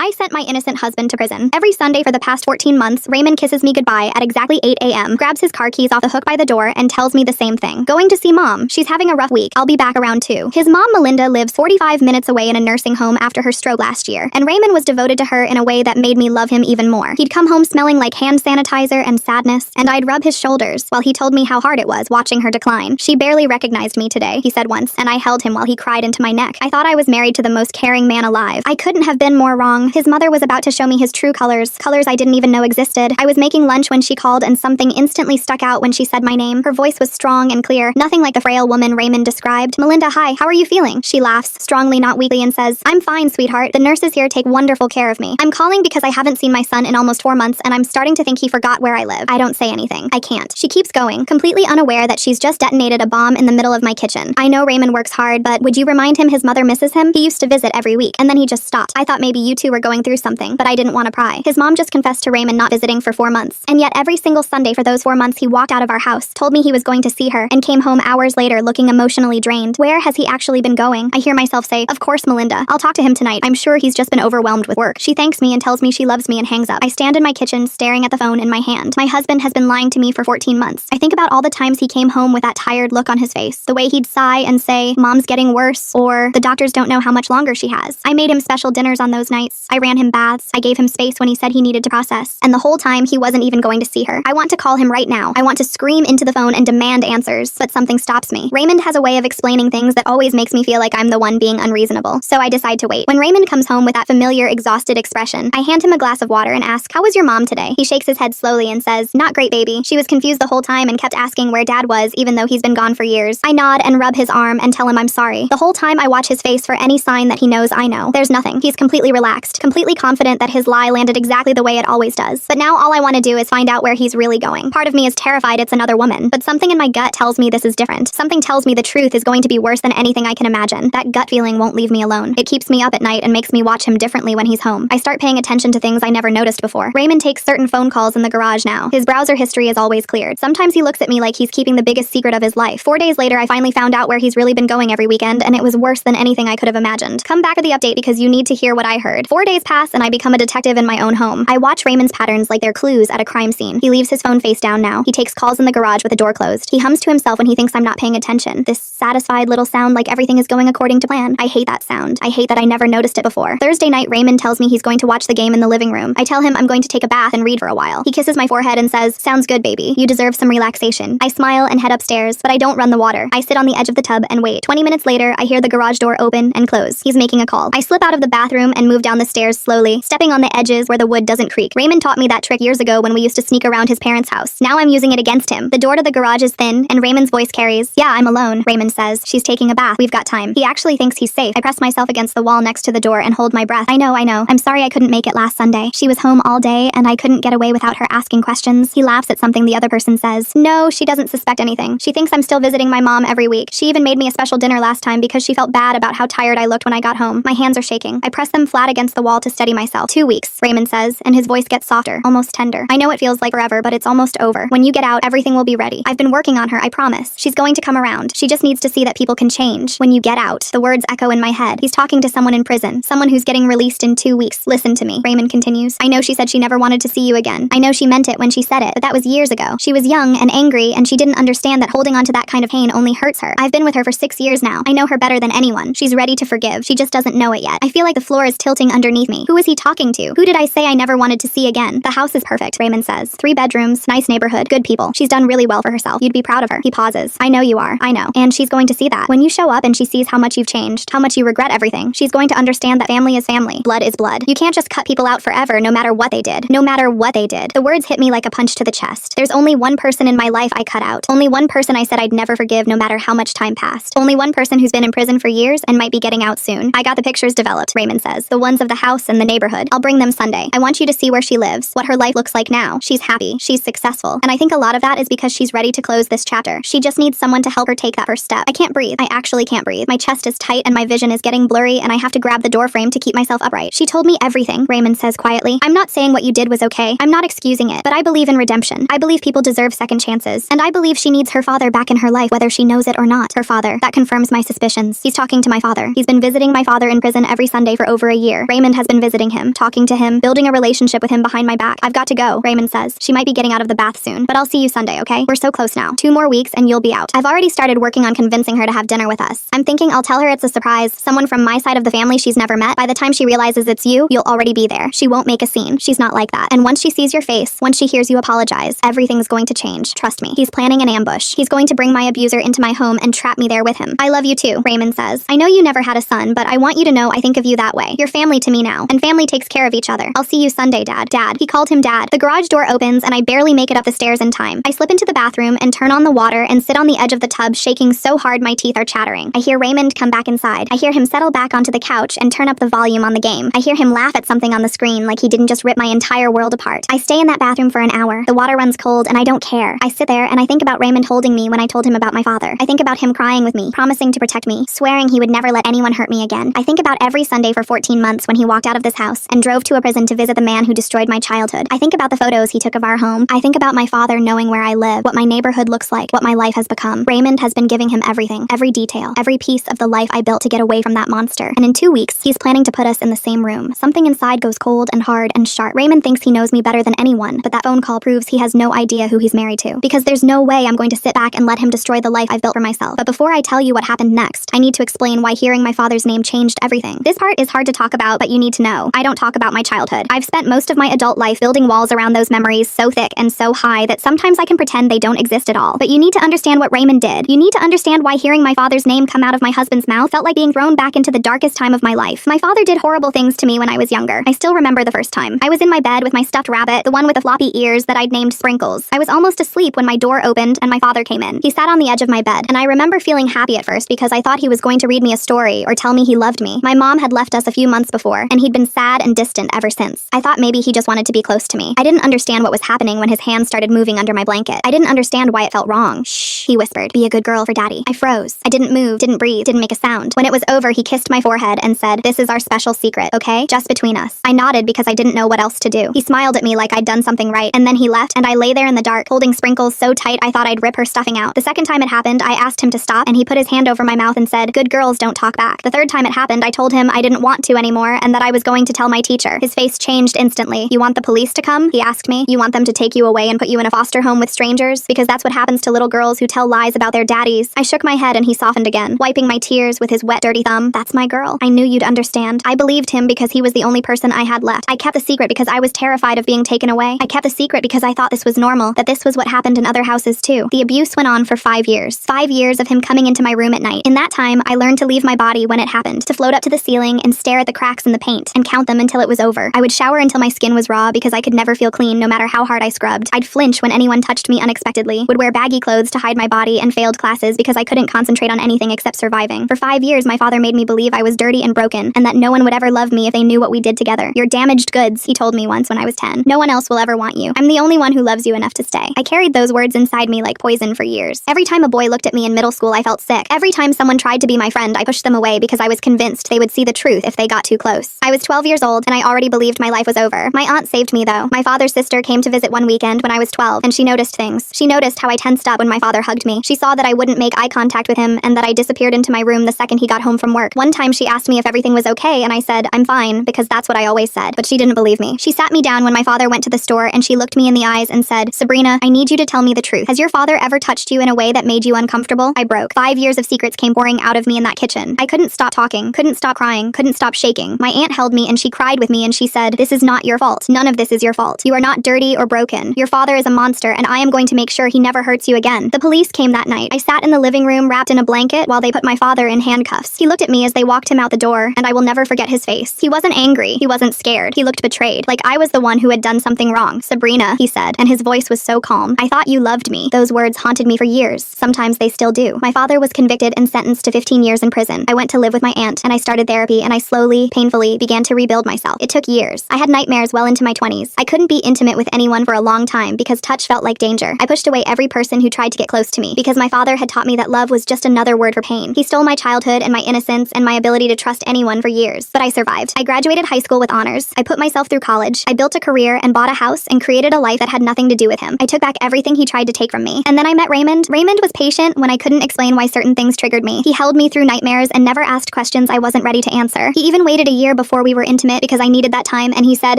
I sent my innocent husband to prison. Every Sunday for the past 14 months, Raymond kisses me goodbye at exactly 8 a.m., grabs his car keys off the hook by the door, and tells me the same thing. Going to see mom. She's having a rough week. I'll be back around 2. His mom, Melinda, lives 45 minutes away in a nursing home after her stroke last year, and Raymond was devoted to her in a way that made me love him even more. He'd come home smelling like hand sanitizer and sadness, and I'd rub his shoulders while he told me how hard it was watching her decline. She barely recognized me today, he said once, and I held him while he cried into my neck. I thought I was married to the most caring man alive. I couldn't have been more wrong. His mother was about to show me his true colors I didn't even know existed. I was making lunch when she called, and something instantly stuck out when she said my name. Her voice was strong and clear, nothing like the frail woman Raymond described. Melinda, hi, how are you feeling? She laughs, strongly not weakly, and says, I'm fine, sweetheart. The nurses here take wonderful care of me. I'm calling because I haven't seen my son in almost 4 months, and I'm starting to think he forgot where I live. I don't say anything. I can't. She keeps going, completely unaware that she's just detonated a bomb in the middle of my kitchen. I know Raymond works hard, but would you remind him his mother misses him? He used to visit every week, and then he just stopped. I thought maybe you two were going through something, but I didn't want to pry. His mom just confessed to Raymond not visiting for 4 months, and yet every single Sunday for those 4 months he walked out of our house, told me he was going to see her, and came home hours later looking emotionally drained. Where has he actually been going? I hear myself say, of course, Melinda. I'll talk to him tonight. I'm sure he's just been overwhelmed with work. She thanks me and tells me she loves me and hangs up. I stand in my kitchen staring at the phone in my hand. My husband has been lying to me for 14 months. I think about all the times he came home with that tired look on his face, the way he'd sigh and say, Mom's getting worse, or the doctors don't know how much longer she has. I made him special dinners on those nights. I ran him baths. I gave him space when he said he needed to process. And the whole time he wasn't even going to see her. I want to call him right now. I want to scream into the phone and demand answers, but something stops me. Raymond has a way of explaining things that always makes me feel like I'm the one being unreasonable. So I decide to wait. When Raymond comes home with that familiar, exhausted expression, I hand him a glass of water and ask, how was your mom today? He shakes his head slowly and says, not great, baby. She was confused the whole time and kept asking where dad was, even though he's been gone for years. I nod and rub his arm and tell him I'm sorry. The whole time I watch his face for any sign that he knows I know. There's nothing. He's completely relaxed, completely confident that his lie landed exactly the way it always does. But now all I want to do is find out where he's really going. Part of me is terrified it's another woman, but something in my gut tells me this is different. Something tells me the truth is going to be worse than anything I can imagine. That gut feeling won't leave me alone. It keeps me up at night and makes me watch him differently when he's home. I start paying attention to things I never noticed before. Raymond takes certain phone calls in the garage now. His browser history is always cleared. Sometimes he looks at me like he's keeping the biggest secret of his life. 4 days later, I finally found out where he's really been going every weekend, and it was worse than anything I could have imagined. Come back for the update because you need to hear what I heard. 4 days pass and I become a detective in my own home. I watch Raymond's patterns like they're clues at a crime scene. He leaves his phone face down now. He takes calls in the garage with the door closed. He hums to himself when he thinks I'm not paying attention. This satisfied little sound like everything is going according to plan. I hate that sound. I hate that I never noticed it before. Thursday night, Raymond tells me he's going to watch the game in the living room. I tell him I'm going to take a bath and read for a while. He kisses my forehead and says, sounds good, baby. You deserve some relaxation. I smile and head upstairs, but I don't run the water. I sit on the edge of the tub and wait. 20 minutes later, I hear the garage door open and close. He's making a call. I slip out of the bathroom and move down the stairs slowly, stepping on the edges where the wood doesn't creak. Raymond taught me that trick years ago when we used to sneak around his parents' house. Now I'm using it against him. The door to the garage is thin, and Raymond's voice carries, yeah, I'm alone. Raymond says, she's taking a bath. We've got time. He actually thinks he's safe. I press myself against the wall next to the door and hold my breath. I know. I'm sorry I couldn't make it last Sunday. She was home all day, and I couldn't get away without her asking questions. He laughs at something the other person says. No, she doesn't suspect anything. She thinks I'm still visiting my mom every week. She even made me a special dinner last time because she felt bad about how tired I looked when I got home. My hands are shaking. I press them flat against the wall to steady myself. 2 weeks, Raymond says, and his voice gets softer, almost tender. I know it feels like forever, but it's almost over. When you get out, everything will be ready. I've been working on her, I promise. She's going to come around. She just needs to see that people can change. When you get out. The words echo in my head. He's talking to someone in prison. Someone who's getting released in 2 weeks. Listen to me. Raymond continues. I know she said she never wanted to see you again. I know she meant it when she said it, but that was years ago. She was young and angry, and she didn't understand that holding on to that kind of pain only hurts her. I've been with her for 6 years now. I know her better than anyone. She's ready to forgive. She just doesn't know it yet. I feel like the floor is tilting underneath me. Who is he talking to? Who did I say I never wanted to see again? The house is perfect, Raymond says. 3 bedrooms, nice neighborhood, good people. She's done really well for herself. You'd be proud of her. He pauses. I know you are. I know. And she's going to see that. When you show up and she sees how much you've changed, how much you regret everything, she's going to understand that family is family. Blood is blood. You can't just cut people out forever no matter what they did. No matter what they did. The words hit me like a punch to the chest. There's only one person in my life I cut out. Only one person I said I'd never forgive no matter how much time passed. Only one person who's been in prison for years and might be getting out soon. I got the pictures developed, Raymond says. The ones of the house and the neighborhood. I'll bring them Sunday. I want you to see where she lives, what her life looks like now. She's happy. She's successful. And I think a lot of that is because she's ready to close this chapter. She just needs someone to help her take that first step. I can't breathe. I actually can't breathe. My chest is tight and my vision is getting blurry, and I have to grab the door frame to keep myself upright. She told me everything, Raymond says quietly. I'm not saying what you did was okay. I'm not excusing it, but I believe in redemption. I believe people deserve second chances. And I believe she needs her father back in her life, whether she knows it or not. Her father. That confirms my suspicions. He's talking to my father. He's been visiting my father in prison every Sunday for over a year. Raymond Raymond has been visiting him, talking to him, building a relationship with him behind my back. I've got to go, Raymond says. She might be getting out of the bath soon, but I'll see you Sunday, okay? We're so close now. 2 more weeks and you'll be out. I've already started working on convincing her to have dinner with us. I'm thinking I'll tell her it's a surprise, someone from my side of the family she's never met. By the time she realizes it's you, you'll already be there. She won't make a scene. She's not like that. And once she sees your face, once she hears you apologize, everything's going to change. Trust me. He's planning an ambush. He's going to bring my abuser into my home and trap me there with him. I love you too, Raymond says. I know you never had a son, but I want you to know I think of you that way. You're family to me now, and family takes care of each other. I'll see you Sunday, Dad. Dad. He called him Dad. The garage door opens and I barely make it up the stairs in time. I slip into the bathroom and turn on the water and sit on the edge of the tub, shaking so hard my teeth are chattering. I hear Raymond come back inside. I hear him settle back onto the couch and turn up the volume on the game. I hear him laugh at something on the screen like he didn't just rip my entire world apart. I stay in that bathroom for an hour. The water runs cold and I don't care. I sit there and I think about Raymond holding me when I told him about my father. I think about him crying with me, promising to protect me, swearing he would never let anyone hurt me again. I think about every Sunday for 14 months when he walked out of this house and drove to a prison to visit the man who destroyed my childhood. I think about the photos he took of our home. I think about my father knowing where I live, what my neighborhood looks like, what my life has become. Raymond has been giving him everything, every detail, every piece of the life I built to get away from that monster. And in 2 weeks, he's planning to put us in the same room. Something inside goes cold and hard and sharp. Raymond thinks he knows me better than anyone, but that phone call proves he has no idea who he's married to. Because there's no way I'm going to sit back and let him destroy the life I've built for myself. But before I tell you what happened next, I need to explain why hearing my father's name changed everything. This part is hard to talk about, but you need to know. I don't talk about my childhood. I've spent most of my adult life building walls around those memories so thick and so high that sometimes I can pretend they don't exist at all. But you need to understand what Raymond did. You need to understand why hearing my father's name come out of my husband's mouth felt like being thrown back into the darkest time of my life. My father did horrible things to me when I was younger. I still remember the first time. I was in my bed with my stuffed rabbit, the one with the floppy ears that I'd named Sprinkles. I was almost asleep when my door opened and my father came in. He sat on the edge of my bed, and I remember feeling happy at first because I thought he was going to read me a story or tell me he loved me. My mom had left us a few months before, and he'd been sad and distant ever since. I thought maybe he just wanted to be close to me. I didn't understand what was happening when his hands started moving under my blanket. I didn't understand why it felt wrong. Shh, he whispered. Be a good girl for Daddy. I froze. I didn't move, didn't breathe, didn't make a sound. When it was over, he kissed my forehead and said, "This is our special secret, okay? Just between us." I nodded because I didn't know what else to do. He smiled at me like I'd done something right, and then he left, and I lay there in the dark, holding Sprinkles so tight I thought I'd rip her stuffing out. The second time it happened, I asked him to stop, and he put his hand over my mouth and said, "Good girls don't talk back." The third time it happened, I told him I didn't want to anymore and that I was going to tell my teacher. His face changed instantly. "You want the police to come?" he asked me. "You want them to take you away and put you in a foster home with strangers? Because that's what happens to little girls who tell lies about their daddies." I shook my head and he softened again, wiping my tears with his wet, dirty thumb. "That's my girl. I knew you'd understand." I believed him because he was the only person I had left. I kept the secret because I was terrified of being taken away. I kept the secret because I thought this was normal, that this was what happened in other houses too. The abuse went on for 5 years. 5 years of him coming into my room at night. In that time, I learned to leave my body when it happened, to float up to the ceiling and stare at the cracks in the paint and count them until it was over. I would shower until my skin was raw because I could never feel clean no matter how hard I scrubbed. I'd flinch when anyone touched me unexpectedly, would wear baggy clothes to hide my body, and failed classes because I couldn't concentrate on anything except surviving. For 5 years, my father made me believe I was dirty and broken, and that no one would ever love me if they knew what we did together. "You're damaged goods," he told me once when I was 10. "No one else will ever want you. I'm the only one who loves you enough to stay." I carried those words inside me like poison for years. Every time a boy looked at me in middle school, I felt sick. Every time someone tried to be my friend, I pushed them away because I was convinced they would see the truth if they got too close. I was 12 years old, and I already believed my life was over. My aunt saved me, though. My father's sister came to visit one weekend when I was 12, and she noticed things. She noticed how I tensed up when my father hugged me. She saw that I wouldn't make eye contact with him, and that I disappeared into my room the second he got home from work. One time she asked me if everything was okay, and I said, "I'm fine," because that's what I always said. But she didn't believe me. She sat me down when my father went to the store, and she looked me in the eyes and said, "Sabrina, I need you to tell me the truth. Has your father ever touched you in a way that made you uncomfortable?" I broke. 5 years of secrets came pouring out of me in that kitchen. I couldn't stop talking, couldn't stop crying, couldn't stop shaking. My aunt held me and she cried with me and she said, "This is not your fault. None of this is your fault. You are not dirty or broken. Your father is a monster, and I am going to make sure he never hurts you again." The police came that night. I sat in the living room wrapped in a blanket while they put my father in handcuffs. He looked at me as they walked him out the door, and I will never forget his face. He wasn't angry. He wasn't scared. He looked betrayed, like I was the one who had done something wrong. "Sabrina," he said, and his voice was so calm. "I thought you loved me." Those words haunted me for years. Sometimes they still do. My father was convicted and sentenced to 15 years in prison. I went to live with my aunt, and I started therapy, and I slowly, painfully began to rebuild myself. It took years. I had nightmares well into my 20s. I couldn't be intimate with anyone for a long time because touch felt like danger. I pushed away every person who tried to get close to me because my father had taught me that love was just another word for pain. He stole my childhood and my innocence and my ability to trust anyone for years. But I survived. I graduated high school with honors. I put myself through college. I built a career and bought a house and created a life that had nothing to do with him. I took back everything he tried to take from me. And then I met Raymond. Raymond was patient when I couldn't explain why certain things triggered me. He held me through nightmares and never asked questions I wasn't ready to answer. He even waited a year before we were intimate because I needed that time, and he said,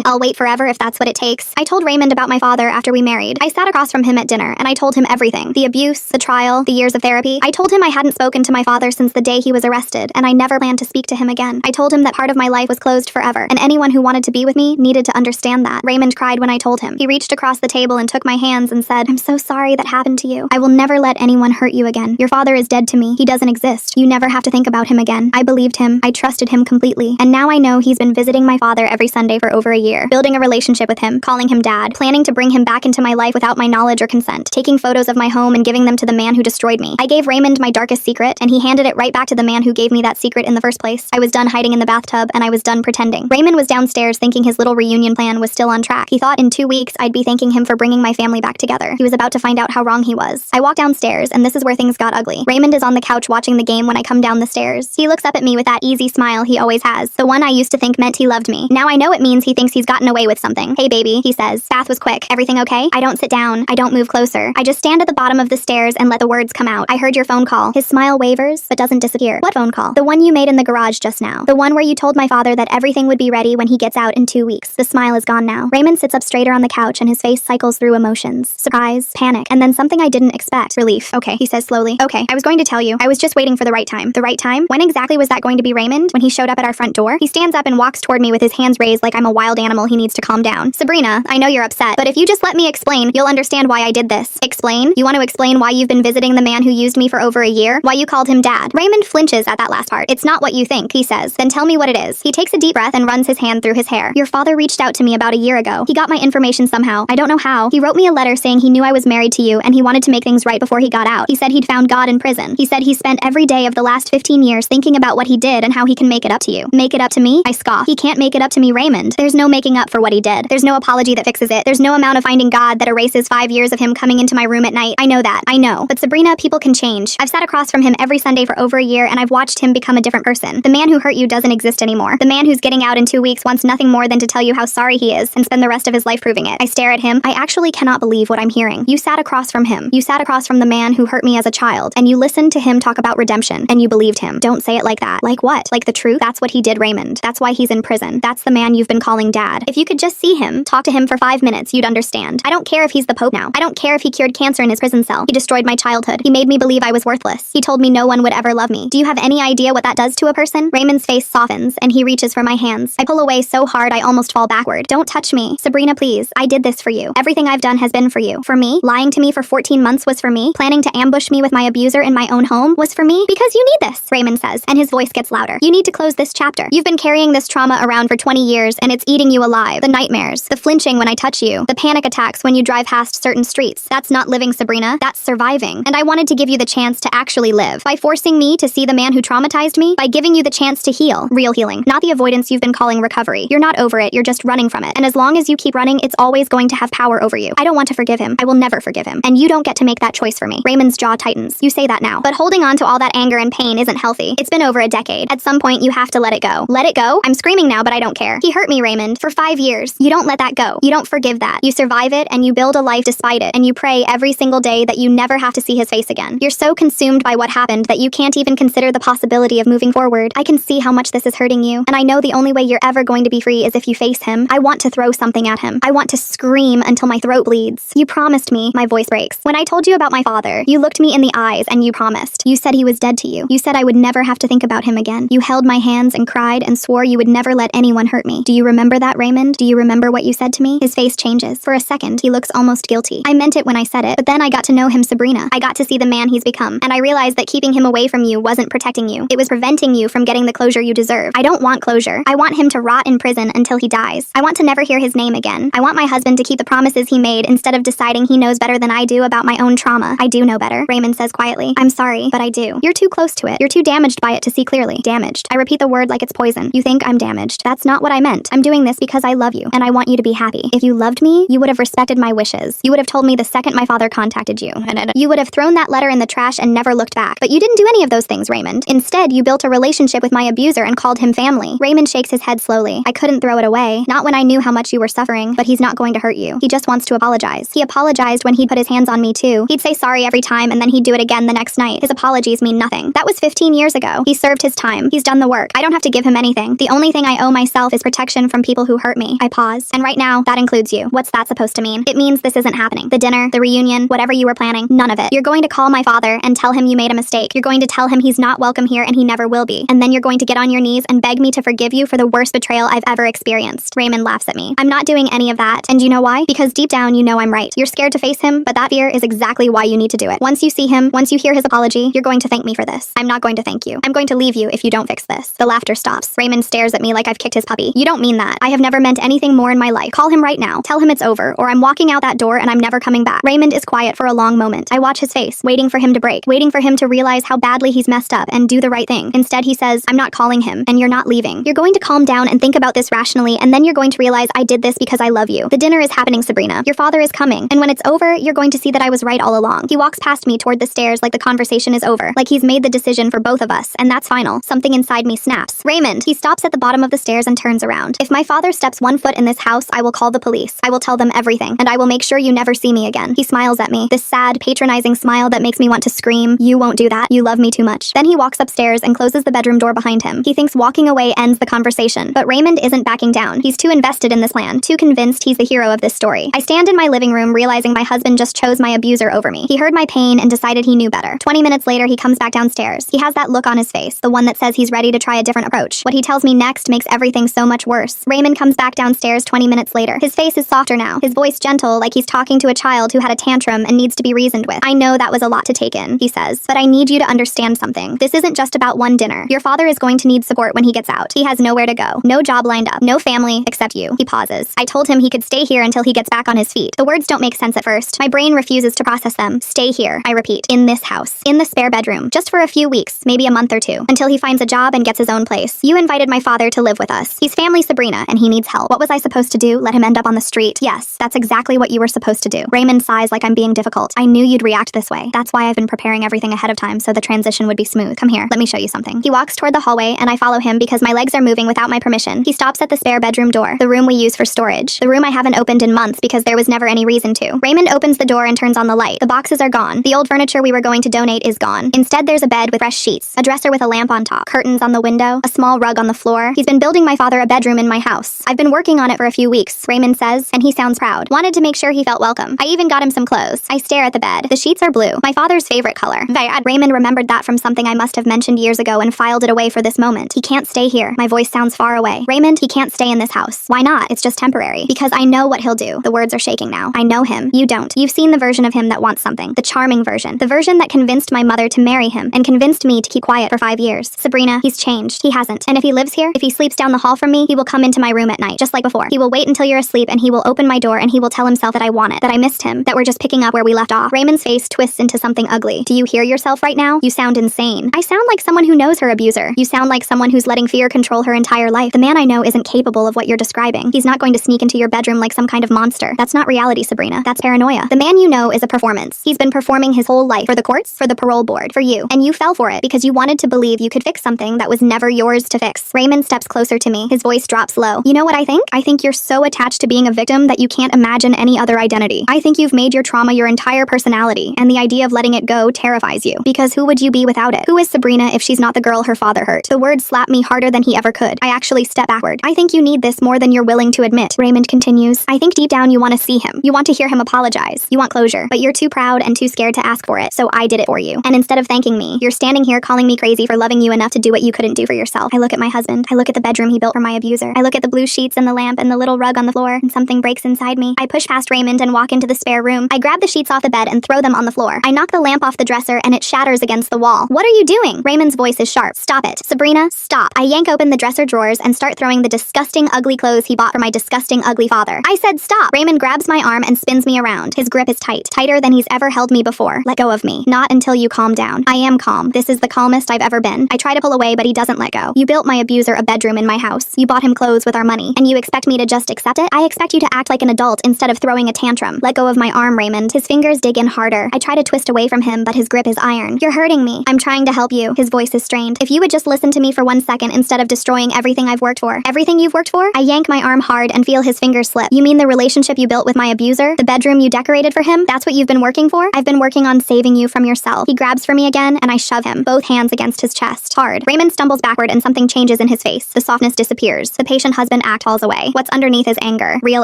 I'll wait forever if that's what it takes. I told Raymond about my father after we married. I sat across from him at dinner, and I told him everything. The abuse, the trial, the years of therapy. I told him I hadn't spoken to my father since the day he was arrested, and I never planned to speak to him again. I told him that part of my life was closed forever, and anyone who wanted to be with me needed to understand that. Raymond cried when I told him. He reached across the table and took my hands and said, I'm so sorry that happened to you. I will never let anyone hurt you again. Your father is dead to me. He doesn't exist. You never have to think about him again. I believed him. I trusted him completely. And now I know he's been visiting my father every Sunday for over a year, building a relationship with him, calling him dad, planning to bring him back into my life without my knowledge or consent, taking photos of my home and giving them to the man who destroyed me. I gave Raymond my darkest secret, and he handed it right back to the man who gave me that secret in the first place. I was done hiding in the bathtub, and I was done pretending. Raymond was downstairs thinking his little reunion plan was still on track. He thought in 2 weeks I'd be thanking him for bringing my family back together. He was about to find out how wrong he was. I walked downstairs, and this is where things got ugly. Raymond is on the couch watching the game when I come down the stairs. He looks up at me with that easy smile he always has, the one I used to think meant he loved me. Now I know it means he thinks he's gotten away with something. Hey baby, he says. Bath was quick. Everything okay? I don't sit down. I don't move closer. I just stand at the bottom of the stairs and let the words come out. I heard your phone call. His smile wavers, but doesn't disappear. What phone call? The one you made in the garage just now. The one where you told my father that everything would be ready when he gets out in 2 weeks. The smile is gone now. Raymond sits up straighter on the couch and his face cycles through emotions. Surprise, panic, and then something I didn't expect. Relief. Okay, he says slowly. Okay, I was going to tell you. I was just waiting for the right time. The right time? When exactly was that going to be, Raymond? When he showed up at our front door? He stands up and walks toward me with his hands raised like I'm a wild animal he needs to calm down. Sabrina, I know you're upset, but if you just let me explain, you'll understand why I did this. Explain? You want to explain why you've been visiting the man who used me for over a year? Why you called him dad? Raymond flinches at that last part. It's not what you think, he says. Then tell me what it is. He takes a deep breath and runs his hand through his hair. Your father reached out to me about a year ago. He got my information somehow. I don't know how. He wrote me a letter saying he knew I was married to you and he wanted to make things right before he got out. He said he'd found God in prison. He said he spent every day of the last 15 years thinking about what he did and how he can make it up to you. Make it up to me? I scoff. He can't make it up to me, Raymond. There's no making up for what he did. There's no apology that fixes it. There's no amount of finding God that erases 5 years of him coming into my room at night. I know that. I know. But Sabrina, people can change. I've sat across from him every Sunday for over a year and I've watched him become a different person. The man who hurt you doesn't exist anymore. The man who's getting out in 2 weeks wants nothing more than to tell you how sorry he is and spend the rest of his life proving it. I stare at him. I actually cannot believe what I'm hearing. You sat across from him. You sat across from the man who hurt me as a child and you listened to him talk about redemption and you believed him. Don't say it like that. Like what? Like the truth? That's what he did, Raymond. That's why he's in prison. That's the man you've been calling dad. If you could just see him, talk to him for 5 minutes, you'd understand. I don't care if he's the Pope now. I don't care if he cured cancer in his prison cell. He destroyed my childhood. He made me believe I was worthless. He told me no one would ever love me. Do you have any idea what that does to a person? Raymond's face softens and he reaches for my hands. I pull away so hard I almost fall backward. Don't touch me. Sabrina, please. I did this for you. Everything I've done has been for you. For me? Lying to me for 14 months was for me? Planning to ambush me with my abuser in my own home was for me? Because you need this, Raymond says, and his voice gets louder. You need to close this chapter. You've been carrying this trauma around for 20 years and it's eating you alive. The nightmares, the flinching when I touch you, the panic attacks when you drive past certain streets. That's not living, Sabrina. That's surviving. And I wanted to give you the chance to actually live. By forcing me to see the man who traumatized me, by giving you the chance to heal. Real healing. Not the avoidance you've been calling recovery. You're not over it, you're just running from it. And as long as you keep running, it's always going to have power over you. I don't want to forgive him. I will never forgive him. And you don't get to make that choice for me. Raymond's jaw tightens. You say that now. But holding on to all that anger and pain isn't healthy. It's been over a decade. At some point, you have to let it go. Let it go? I'm screaming now, but I don't care. He hurt me, Raymond, for 5 years. You don't let that go. You don't forgive that. You survive it and you build a life despite it. And you pray every single day that you never have to see his face again. You're so consumed by what happened that you can't even consider the possibility of moving forward. I can see how much this is hurting you. And I know the only way you're ever going to be free is if you face him. I want to throw something at him. I want to scream until my throat bleeds. You promised me. My voice breaks. When I told you about my father, you looked me in the eyes and you promised. You said he was dead to you. You said I would never have to think about him again. You held my hands and cried and swore you would never let anyone hurt me. Do you remember that, Raymond? Do you remember what you said to me? His face changes. For a second, he looks almost guilty. I meant it when I said it, but then I got to know him, Sabrina. I got to see the man he's become, and I realized that keeping him away from you wasn't protecting you. It was preventing you from getting the closure you deserve. I don't want closure. I want him to rot in prison until he dies. I want to never hear his name again. I want my husband to keep the promises he made instead of deciding he knows better than I do about my own trauma. I do know better, Raymond says quietly. I'm sorry, but I do. You're too close to it. You're too damaged by it to see clearly. Damaged. I repeat the word like it's poison. You think I'm damaged. That's not what I meant. I'm doing this because I love you, and I want you to be happy. If you loved me, you would have respected my wishes. You would have told me the second my father contacted you. You would have thrown that letter in the trash and never looked back. But you didn't do any of those things, Raymond. Instead, you built a relationship with my abuser and called him family. Raymond shakes his head slowly. I couldn't throw it away. Not when I knew how much you were suffering, but he's not going to hurt you. He just wants to apologize. He apologized when he put his hands on me too. He'd say sorry every time and then he'd do it again the next night. His apologies mean nothing. That was 15 years ago. He served his time. He's done the work. I don't have to give him anything. nothing. The only thing I owe myself is protection from people who hurt me. I pause. And right now, that includes you. What's that supposed to mean? It means this isn't happening. The dinner, the reunion, whatever you were planning, none of it. You're going to call my father and tell him you made a mistake. You're going to tell him he's not welcome here and he never will be. And then you're going to get on your knees and beg me to forgive you for the worst betrayal I've ever experienced. Raymond laughs at me. I'm not doing any of that. And you know why? Because deep down, you know I'm right. You're scared to face him, but that fear is exactly why you need to do it. Once you see him, once you hear his apology, you're going to thank me for this. I'm not going to thank you. I'm going to leave you if you don't fix this. The laughter stops. Raymond stares at me like I've kicked his puppy. You don't mean that. I have never meant anything more in my life. Call him right now. Tell him it's over, or I'm walking out that door and I'm never coming back. Raymond is quiet for a long moment. I watch his face, waiting for him to break, waiting for him to realize how badly he's messed up and do the right thing. Instead, he says, I'm not calling him, and you're not leaving. You're going to calm down and think about this rationally, and then you're going to realize I did this because I love you. The dinner is happening, Sabrina. Your father is coming, and when it's over, you're going to see that I was right all along. He walks past me toward the stairs like the conversation is over, like he's made the decision for both of us, and that's final. Something inside me snaps. Raymond! He stops at the bottom of the stairs and turns around. If my father steps one foot in this house, I will call the police. I will tell them everything, and I will make sure you never see me again. He smiles at me, this sad, patronizing smile that makes me want to scream. You won't do that. You love me too much. Then he walks upstairs and closes the bedroom door behind him. He thinks walking away ends the conversation, but Raymond isn't backing down. He's too invested in this plan, too convinced he's the hero of this story. I stand in my living room realizing my husband just chose my abuser over me. He heard my pain and decided he knew better. 20 minutes later, he comes back downstairs. He has that look on his face, the one that says he's ready to try a different approach. What he tells me next makes everything so much worse. Raymond comes back downstairs 20 minutes later. His face is softer now, his voice gentle, like he's talking to a child who had a tantrum and needs to be reasoned with. I know that was a lot to take in, he says, but I need you to understand something. This isn't just about one dinner. Your father is going to need support when he gets out. He has nowhere to go, no job lined up, no family except you. He pauses. I told him he could stay here until he gets back on his feet. The words don't make sense at first. My brain refuses to process them. Stay here, I repeat, in this house, in the spare bedroom, just for a few weeks, maybe a month or two, until he finds a job and gets his own place. You invited my father to live with us. He's family Sabrina, and he needs help. What was I supposed to do? Let him end up on the street? Yes, that's exactly what you were supposed to do. Raymond sighs like I'm being difficult. I knew you'd react this way. That's why I've been preparing everything ahead of time so the transition would be smooth. Come here, let me show you something. He walks toward the hallway, and I follow him because my legs are moving without my permission. He stops at the spare bedroom door, the room we use for storage, the room I haven't opened in months because there was never any reason to. Raymond opens the door and turns on the light. The boxes are gone. The old furniture we were going to donate is gone. Instead, there's a bed with fresh sheets, a dresser with a lamp on top, curtains on the window, a small rug on the floor. He's been building my father a bedroom in my house. I've been working on it for a few weeks, Raymond says, and he sounds proud. Wanted to make sure he felt welcome. I even got him some clothes. I stare at the bed. The sheets are blue, my father's favorite color. Raymond remembered that from something I must have mentioned years ago and filed it away for this moment. He can't stay here. My voice sounds far away. Raymond, he can't stay in this house. Why not? It's just temporary. Because I know what he'll do. The words are shaking now. I know him. You don't. You've seen the version of him that wants something. The charming version. The version that convinced my mother to marry him and convinced me to keep quiet for 5 years. Sabrina, he's changed. He hasn't. And if he lives here, if he sleeps down the hall from me, he will come into my room at night, just like before. He will wait until you're asleep and he will open my door and he will tell himself that I want it, that I missed him, that we're just picking up where we left off. Raymond's face twists into something ugly. Do you hear yourself right now? You sound insane. I sound like someone who knows her abuser. You sound like someone who's letting fear control her entire life. The man I know isn't capable of what you're describing. He's not going to sneak into your bedroom like some kind of monster. That's not reality, Sabrina. That's paranoia. The man you know is a performance. He's been performing his whole life for the courts, for the parole board, for you. And you fell for it because you wanted to believe you could fix something that was never yours to fix. Raymond steps closer to me. His voice drops low. You know what I think? I think you're so attached to being a victim that you can't imagine any other identity. I think you've made your trauma your entire personality, and the idea of letting it go terrifies you. Because who would you be without it? Who is Sabrina if she's not the girl her father hurt? The words slap me harder than he ever could. I actually step backward. I think you need this more than you're willing to admit. Raymond continues. I think deep down you want to see him. You want to hear him apologize. You want closure. But you're too proud and too scared to ask for it, so I did it for you. And instead of thanking me, you're standing here calling me crazy for loving you enough to do what you couldn't do for yourself. I look at my husband. I look at the bedroom he built for my abuser. I look at the blue sheets and the lamp and the little rug on the floor, and something breaks inside me. I push past Raymond and walk into the spare room. I grab the sheets off the bed and throw them on the floor. I knock the lamp off the dresser and it shatters against the wall. What are you doing? Raymond's voice is sharp. Stop it. Sabrina, stop. I yank open the dresser drawers and start throwing the disgusting, ugly clothes he bought for my disgusting, ugly father. I said stop. Raymond grabs my arm and spins me around. His grip is tight, tighter than he's ever held me before. Let go of me. Not until you calm down. I am calm. This is the calmest I've ever been. I try to pull away, but he doesn't let go. You built my abuser a bedroom in my house. You bought him clothes with our money, and you expect me to just accept it? I expect you to act like an adult instead of throwing a tantrum. Let go of my arm, Raymond. His fingers dig in harder. I try to twist away from him, but his grip is iron. You're hurting me. I'm trying to help you. His voice is strained. If you would just listen to me for 1 second instead of destroying everything I've worked for. Everything you've worked for? I yank my arm hard and feel his fingers slip. You mean the relationship you built with my abuser? The bedroom you decorated for him? That's what you've been working for? I've been working on saving you from yourself. He grabs for me again, and I shove him, both hands against his chest, hard. Raymond stumbles backward and something changes in his face. The softness disappears. The patient husband act falls away. What's underneath is anger. Real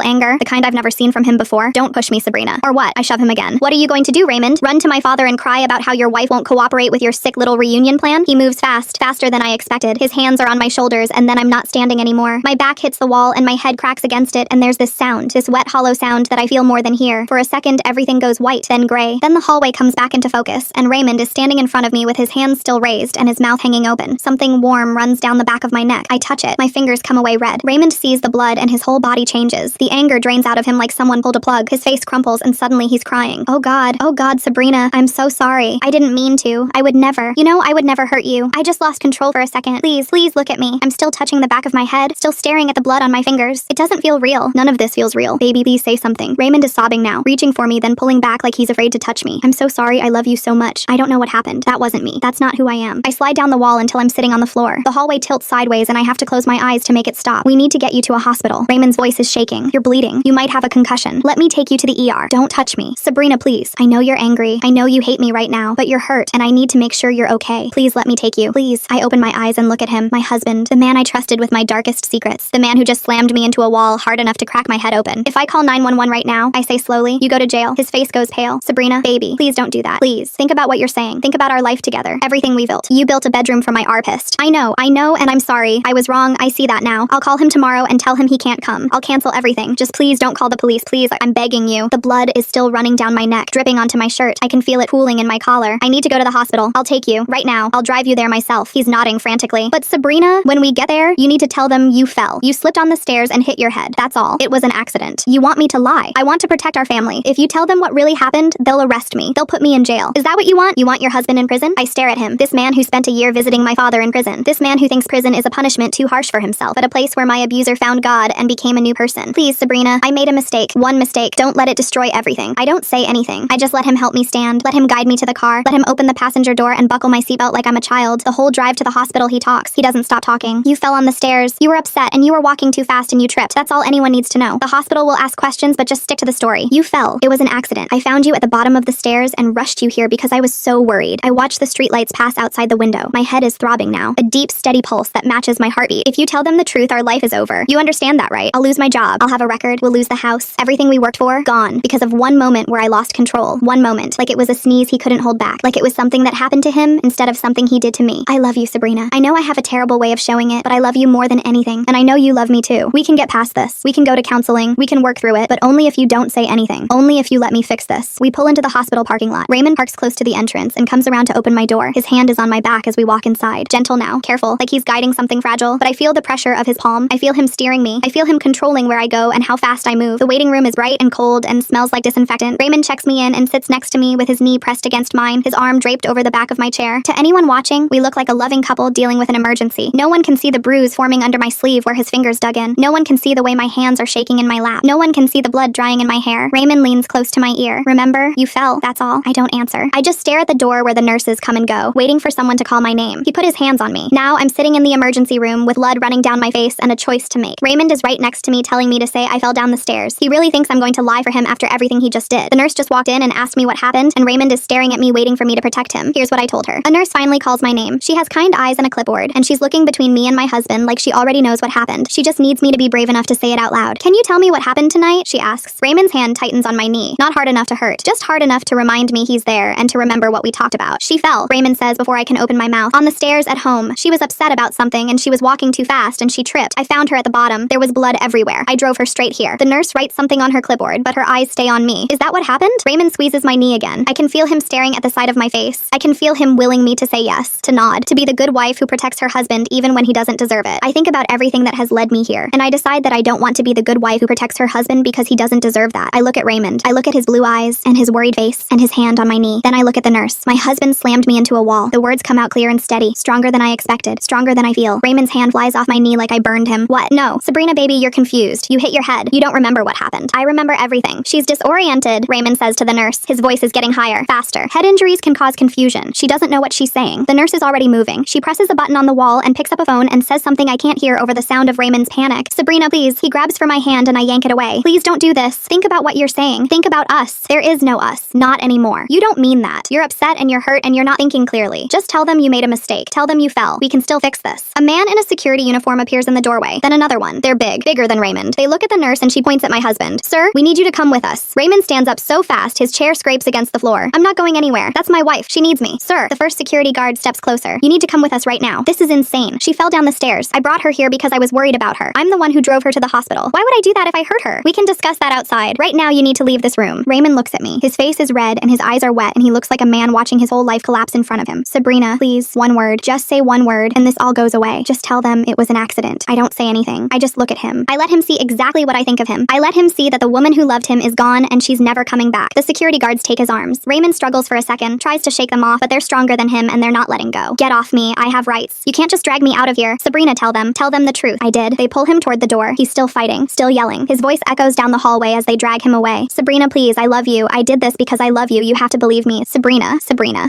anger, the kind I've never seen from him before. Don't push me, Sabrina. Or what? I shove him again. What are you going to do, Raymond? Run to my father and cry about how your wife won't cooperate with your sick little reunion plan? He moves fast, faster than I expected. His hands are on my shoulders, and then I'm not standing anymore. My back hits the wall, and my head cracks against it, and there's this sound, this wet, hollow sound that I feel more than hear. For a second, everything goes white, then gray. Then the hallway comes back into focus, and Raymond is standing in front of me with his hands still raised and his mouth hanging open. Something warm runs down the back of my neck. I touch it. My fingers come away red. Raymond sees the blood, and his whole body changes. The anger drains out of him like someone pulled a plug. His face crumples, and suddenly he's crying. Oh God, Sabrina, I'm so sorry. I didn't mean to. I would never. You know, I would never hurt you. I just lost control for a second. Please look at me. I'm still touching the back of my head, still staring at the blood on my fingers. It doesn't feel real. None of this feels real. Baby, please say something. Raymond is sobbing now, reaching for me, then pulling back like he's afraid to touch me. I'm so sorry. I love you so much. I don't know what happened. That wasn't me. That's not who I am. I slide down the wall until I'm sitting on the floor. The hallway tilts sideways, and I have to close my eyes to make it stop. We need to get you to a hospital. Raymond's voice is shaking. You're bleeding. You might have a concussion. Let me take you to the ER. Don't touch me. Sabrina, please. I know you're angry. I know you hate me right now, but you're hurt, and I need to make sure you're okay. Please let me take you. Please. I open my eyes and look at him, my husband, the man I trusted with my darkest secrets, the man who just slammed me into a wall hard enough to crack my head open. If I call 911 right now, I say slowly, you go to jail. His face goes pale. Sabrina, baby, please don't do that. Please. Think about what you're saying. Think about our life together. Everything we built. You built a bedroom for my arpist. I know, and I'm sorry. I was wrong. I see that now. I'll call him tomorrow and tell him he can't come. I'll cancel everything. Just please don't call the police, please. I'm begging you. The blood is still running down my neck, dripping onto my shirt. I can feel it pooling in my collar. I need to go to the hospital. I'll take you. Right now. I'll drive you there myself. He's nodding frantically. But Sabrina, when we get there, you need to tell them you fell. You slipped on the stairs and hit your head. That's all. It was an accident. You want me to lie. I want to protect our family. If you tell them what really happened, they'll arrest me. They'll put me in jail. Is that what you want? You want your husband in prison? I stare at him. This man who spent a year visiting my father in prison. This man who thinks prison is a punishment too harsh for himself, but a place where my abuser found God and became a new person. Please, Sabrina, I made a mistake. One mistake. Don't let it destroy everything. I don't say anything. I just let him help me stand, let him guide me to the car, let him open the passenger door and buckle my seatbelt like I'm a child. The whole drive to the hospital he talks. He doesn't stop talking. You fell on the stairs. You were upset and you were walking too fast and you tripped. That's all anyone needs to know. The hospital will ask questions, but just stick to the story. You fell. It was an accident. I found you at the bottom of the stairs and rushed you here because I was so worried. I watched the streetlights pass outside the window. My head is throbbing now. A deep, steady pulse that matches my heartbeat. If you tell them the truth, our life is over. You understand that, right? I'll lose my job. I'll have a record. We'll lose the house. Everything we worked for, gone. Because of one moment where I lost control. One moment. Like it was a sneeze he couldn't hold back. Like it was something that happened to him instead of something he did to me. I love you, Sabrina. I know I have a terrible way of showing it, but I love you more than anything. And I know you love me too. We can get past this. We can go to counseling. We can work through it, but only if you don't say anything. Only if you let me fix this. We pull into the hospital parking lot. Raymond parks close to the entrance and comes around to open my door. His hand is on my back as we walk inside. Gentle now, careful, like he's guiding something fragile, but I feel the pressure of his palm. I feel him steering me. I feel him controlling where I go and how fast I move. The waiting room is bright and cold and smells like disinfectant. Raymond checks me in and sits next to me with his knee pressed against mine, his arm draped over the back of my chair. To anyone watching, we look like a loving couple dealing with an emergency. No one can see the bruise forming under my sleeve where his fingers dug in. No one can see the way my hands are shaking in my lap. No one can see the blood drying in my hair. Raymond leans close to my ear. Remember? You fell. That's all. I don't answer. I just stare at the door where the nurses come and go, waiting for someone to call my name. He put his hands on me. Now I'm sitting in the emergency room with blood running down my face and a choice to make. Raymond is right next to me telling me to say I fell down the stairs. He really thinks I'm going to lie for him after everything he just did. The nurse just walked in and asked me what happened, and Raymond is staring at me waiting for me to protect him. Here's what I told her. A nurse finally calls my name. She has kind eyes and a clipboard, and she's looking between me and my husband like she already knows what happened. She just needs me to be brave enough to say it out loud. Can you tell me what happened tonight? She asks. Raymond's hand tightens on my knee. Not hard enough to hurt, just hard enough to remind me he's there and to remember what we talked about. She fell, Raymond says before I can open my mouth. On the stairs at home. She was upset about something and she was walking too fast and she tripped. I found her at the bottom. There was blood everywhere. I drove her straight here. The nurse writes something on her clipboard, but her eyes stay on me. Is that what happened? Raymond squeezes my knee again. I can feel him staring at the side of my face. I can feel him willing me to say yes, to nod, to be the good wife who protects her husband even when he doesn't deserve it. I think about everything that has led me here, and I decide that I don't want to be the good wife who protects her husband because he doesn't deserve that. I look at Raymond. I look at his blue eyes and his worried face and his hand on my knee. Then I look at the nurse. My husband slammed me into a wall. The words come out clear and steady, stronger than I expected, stronger than I feel. Raymond's hand flies off my knee like I burned him. What? No. Sabrina, baby, you're confused. You hit your head. You don't remember what happened. I remember everything. She's disoriented, Raymond says to the nurse. His voice is getting higher, faster. Head injuries can cause confusion. She doesn't know what she's saying. The nurse is already moving. She presses a button on the wall and picks up a phone and says something I can't hear over the sound of Raymond's panic. Sabrina, please. He grabs for my hand and I yank it away. Please don't do this. Think about what you're saying. Think about us. There is no us. Not anymore. You don't mean that. You're upset and you're hurt and you're not thinking clearly. Just tell them you made a mistake. Tell them you fell. We can still fix this. us. A man in a security uniform appears in the doorway, then another one. They're big, bigger than Raymond. They look at the nurse and she points at my husband. Sir, we need you to come with us. Raymond stands up so fast his chair scrapes against the floor. I'm not going anywhere. That's my wife. She needs me. Sir, the first security guard steps closer. You need to come with us right now. This is insane. She fell down the stairs. I brought her here because I was worried about her. I'm the one who drove her to the hospital. Why would I do that if I hurt her? We can discuss that outside. Right now you need to leave this room. Raymond looks at me. His face is red and his eyes are wet and he looks like a man watching his whole life collapse in front of him. Sabrina, please, one word. Just say one word and this all goes away. Just tell them it was an accident. I don't say anything. I just look at him. I let him see exactly what I think of him. I let him see that the woman who loved him is gone and she's never coming back. The security guards take his arms. Raymond struggles for a second, tries to shake them off, but they're stronger than him and they're not letting go. Get off me. I have rights. You can't just drag me out of here. Sabrina, tell them the truth. I did. They pull him toward the door. He's still fighting, still yelling. His voice echoes down the hallway as they drag him away. Sabrina, please, I love you. I did this because I love you. You have to believe me. Sabrina.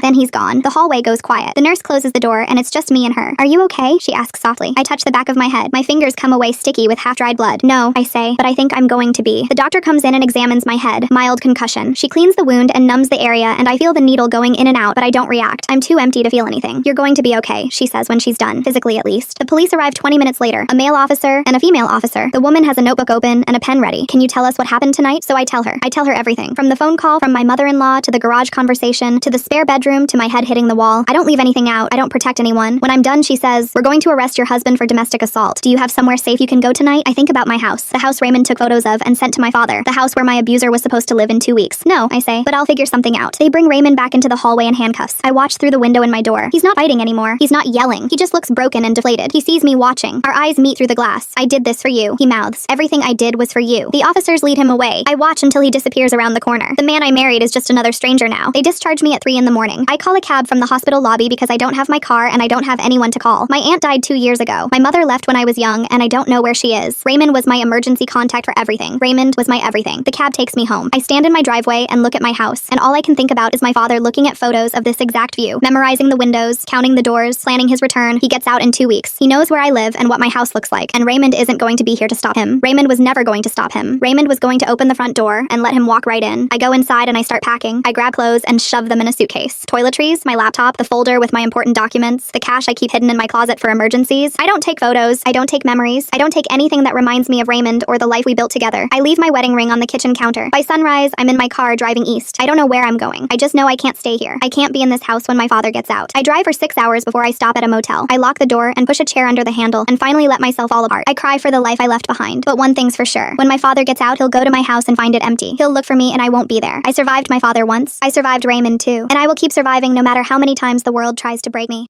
Then he's gone. The hallway goes quiet. The nurse closes the door and it's just me and her. Are you okay? She asks softly. I touch the back of my head. My fingers come away sticky with half-dried blood. No, I say, but I think I'm going to be. The doctor comes in and examines my head. Mild concussion. She cleans the wound and numbs the area and I feel the needle going in and out, but I don't react. I'm too empty to feel anything. You're going to be okay, she says when she's done, physically at least. The police arrive 20 minutes later. A male officer and a female officer. The woman has a notebook open and a pen ready. Can you tell us what happened tonight? So I tell her. I tell her everything. From the phone call, from my mother-in-law, to the garage conversation, to the spare bedroom, to my head hitting the wall. I don't leave anything out. I don't protect anyone. When I'm done, she says, we're going to arrest your husband for domestic assault. Do you have somewhere safe you can go tonight? I think about my house. The house Raymond took photos of and sent to my father. The house where my abuser was supposed to live in 2 weeks. No, I say, but I'll figure something out. They bring Raymond back into the hallway in handcuffs. I watch through the window in my door. He's not fighting anymore. He's not yelling. He just looks broken and deflated. He sees me watching. Our eyes meet through the glass. I did this for you, he mouths. Everything I did was for you. The officers lead him away. I watch until he disappears around the corner. The man I married is just another stranger now. They discharge me at 3 in the morning. I call a cab from the hospital lobby because I don't have my car and I don't have anyone to call. My aunt died 2 years ago. My mother left when I was young and I don't know where she is. Raymond was my emergency contact for everything. Raymond was my everything. The cab takes me home. I stand in my driveway and look at my house, and all I can think about is my father looking at photos of this exact view, memorizing the windows, counting the doors, planning his return. He gets out in 2 weeks. He knows where I live and what my house looks like, and Raymond isn't going to be here to stop him. Raymond was never going to stop him. Raymond was going to open the front door and let him walk right in. I go inside and I start packing. I grab clothes and shove them in a suitcase. Toiletries, my laptop, the folder with my important documents, the cash I keep hidden in my closet for emergencies. I don't take photos. I don't take memories. I don't take anything that reminds me of Raymond or the life we built together. I leave my wedding ring on the kitchen counter. By sunrise, I'm in my car driving east. I don't know where I'm going. I just know I can't stay here. I can't be in this house when my father gets out. I drive for 6 hours before I stop at a motel. I lock the door and push a chair under the handle and finally let myself fall apart. I cry for the life I left behind. But one thing's for sure. When my father gets out, he'll go to my house and find it empty. He'll look for me and I won't be there. I survived my father once. I survived Raymond too. And I will keep surviving no matter how many times the world tries to break me.